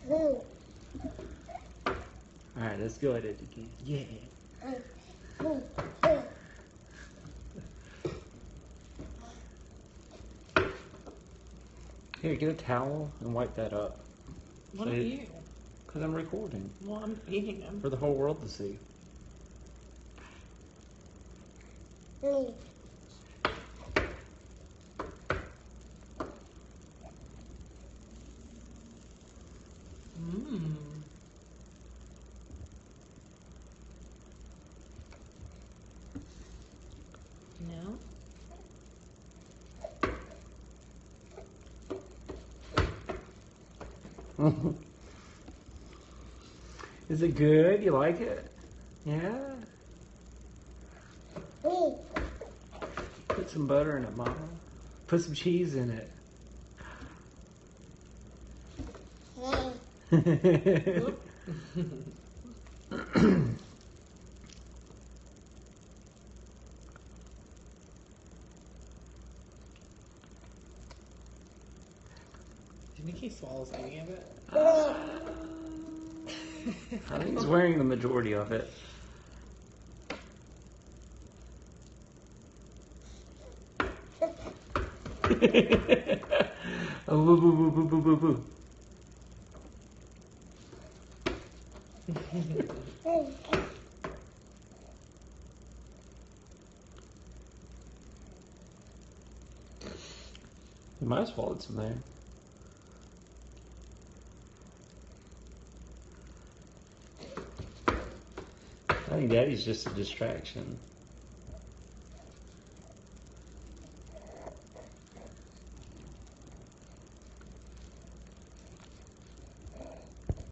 Alright, let's go at it again. Yeah. Here, get a towel and wipe that up. What are you? Because I'm recording. Well, I'm eating them. For the whole world to see. Mmm. No? Is it good? You like it? Yeah? Put some butter in it, Mama. Put some cheese in it. Do you think he swallows any of it? I think he's wearing the majority of it. Oh, boo, boo, boo, boo, boo, boo, boo. You might have swallowed some there. I think Daddy's just a distraction.